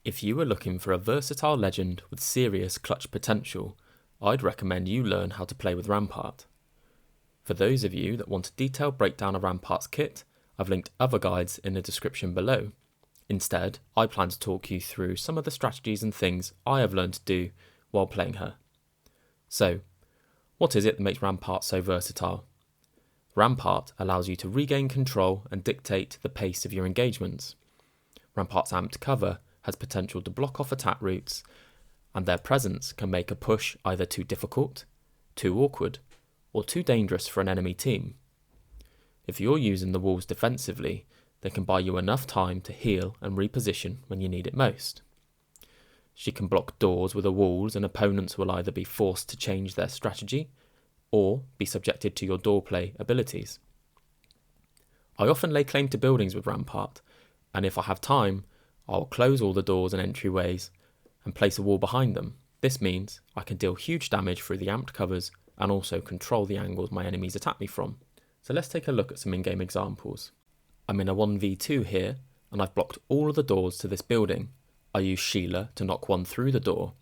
If you were looking for a versatile legend with serious clutch potential, I'd recommend you learn how to play with Rampart. For those of you that want a detailed breakdown of Rampart's kit, I've linked other guides in the description below. Instead, I plan to talk you through some of the strategies and things I have learned to do while playing her. So, what is it that makes Rampart so versatile? Rampart allows you to regain control and dictate the pace of your engagements. Rampart's amped cover has potential to block off attack routes, and their presence can make a push either too difficult, too awkward, or too dangerous for an enemy team. If you're using the walls defensively, they can buy you enough time to heal and reposition when you need it most. She can block doors with the walls, and opponents will either be forced to change their strategy or be subjected to your doorplay abilities. I often lay claim to buildings with Rampart, and if I have time, I'll close all the doors and entryways and place a wall behind them. This means I can deal huge damage through the amped covers and also control the angles my enemies attack me from. So let's take a look at some in-game examples. I'm in a 1v2 here, and I've blocked all of the doors to this building. I use Sheila to knock one through the door.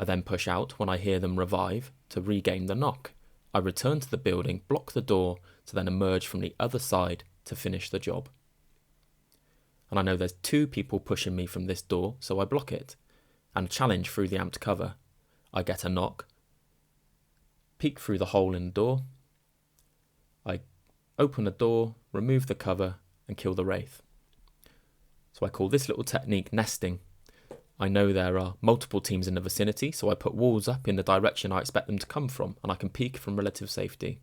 I then push out when I hear them revive to regain the knock. I return to the building, block the door, to then emerge from the other side to finish the job. And I know there's two people pushing me from this door, so I block it, and challenge through the amped cover. I get a knock, peek through the hole in the door, I open the door, remove the cover, and kill the wraith. So I call this little technique nesting. I know there are multiple teams in the vicinity, so I put walls up in the direction I expect them to come from, and I can peek from relative safety.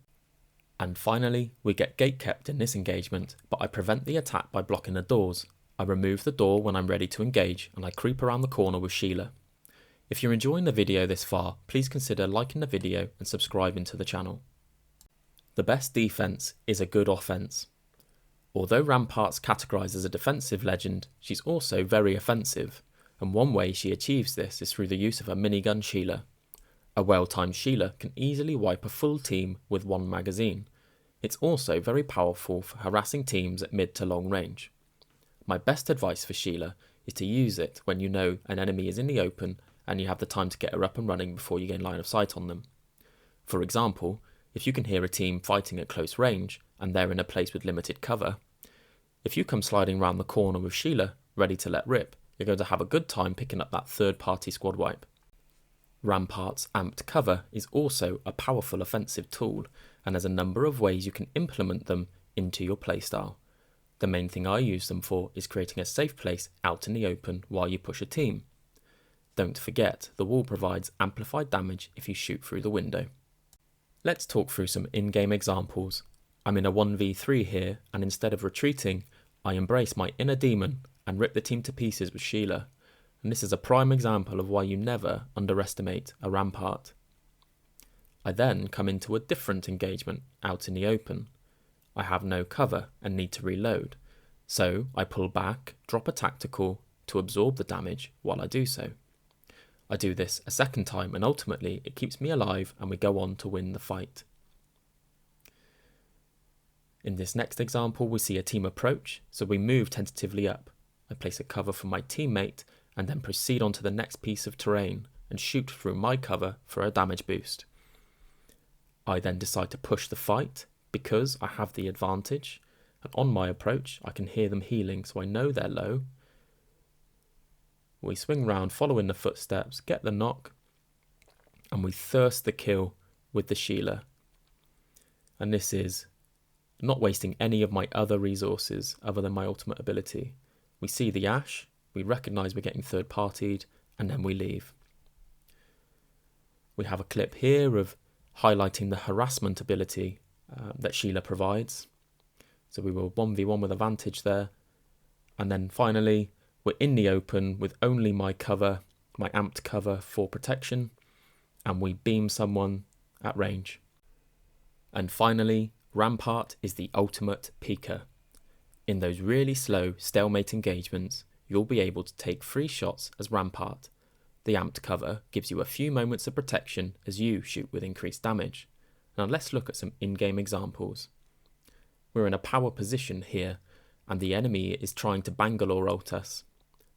And finally, we get gatekept in this engagement, but I prevent the attack by blocking the doors. I remove the door when I'm ready to engage, and I creep around the corner with Sheila. If you're enjoying the video this far, please consider liking the video and subscribing to the channel. The best defense is a good offense. Although Rampart's categorized as a defensive legend, she's also very offensive, and one way she achieves this is through the use of her minigun Sheila. A well-timed Sheila can easily wipe a full team with one magazine. It's also very powerful for harassing teams at mid to long range. My best advice for Sheila is to use it when you know an enemy is in the open and you have the time to get her up and running before you gain line of sight on them. For example, if you can hear a team fighting at close range and they're in a place with limited cover, if you come sliding round the corner with Sheila, ready to let rip, you're going to have a good time picking up that third-party squad wipe. Rampart's amped cover is also a powerful offensive tool, and there's a number of ways you can implement them into your playstyle. The main thing I use them for is creating a safe place out in the open while you push a team. Don't forget, the wall provides amplified damage if you shoot through the window. Let's talk through some in-game examples. I'm in a 1v3 here, and instead of retreating, I embrace my inner demon and rip the team to pieces with Sheila. And this is a prime example of why you never underestimate a Rampart. I then come into a different engagement out in the open. I have no cover and need to reload, so I pull back, drop a tactical to absorb the damage while I do so. I do this a second time, and ultimately it keeps me alive and we go on to win the fight. In this next example, we see a team approach, so we move tentatively up. I place a cover for my teammate and then proceed on to the next piece of terrain and shoot through my cover for a damage boost. I then decide to push the fight because I have the advantage, and on my approach I can hear them healing, so I know they're low. We swing round following the footsteps, get the knock, and we thirst the kill with the Sheila. And this is not wasting any of my other resources other than my ultimate ability. We see the ash, we recognise we're getting third-partied, and then we leave. We have a clip here of highlighting the harassment ability that Sheila provides. So we will 1v1 with advantage there. And then finally, we're in the open with only my cover, my amped cover for protection, and we beam someone at range. And finally, Rampart is the ultimate peeker. In those really slow stalemate engagements, you'll be able to take 3 shots as Rampart. The amped cover gives you a few moments of protection as you shoot with increased damage. Now let's look at some in-game examples. We're in a power position here, and the enemy is trying to Bangalore ult us.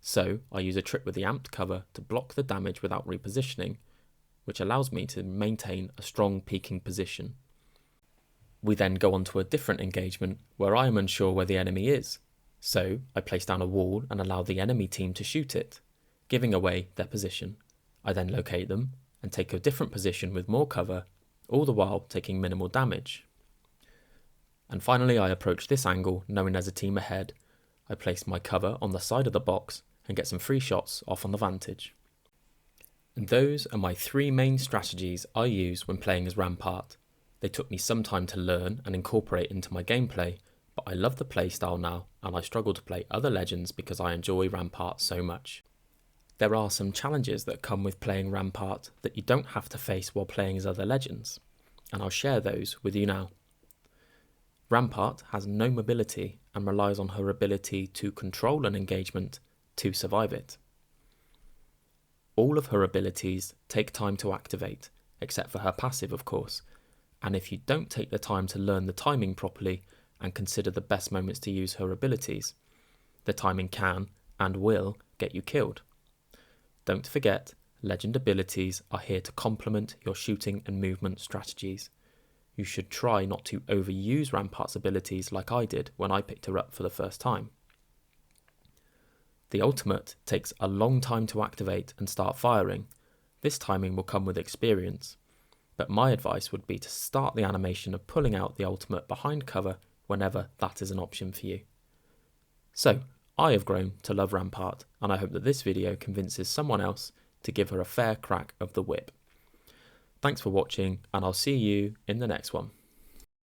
So I use a trick with the amped cover to block the damage without repositioning, which allows me to maintain a strong peaking position. We then go on to a different engagement where I am unsure where the enemy is, so I place down a wall and allow the enemy team to shoot it, giving away their position. I then locate them and take a different position with more cover, all the while taking minimal damage. And finally I approach this angle knowing there's a team ahead. I place my cover on the side of the box and get some free shots off on the vantage. And those are my 3 main strategies I use when playing as Rampart. They took me some time to learn and incorporate into my gameplay, but I love the playstyle now and I struggle to play other legends because I enjoy Rampart so much. There are some challenges that come with playing Rampart that you don't have to face while playing as other legends, and I'll share those with you now. Rampart has no mobility and relies on her ability to control an engagement to survive it. All of her abilities take time to activate, except for her passive of course, and if you don't take the time to learn the timing properly and consider the best moments to use her abilities, the timing can and will get you killed. Don't forget, legend abilities are here to complement your shooting and movement strategies. You should try not to overuse Rampart's abilities like I did when I picked her up for the first time. The ultimate takes a long time to activate and start firing. This timing will come with experience, but my advice would be to start the animation of pulling out the ultimate behind cover whenever that is an option for you. So, I have grown to love Rampart, and I hope that this video convinces someone else to give her a fair crack of the whip. Thanks for watching, and I'll see you in the next one.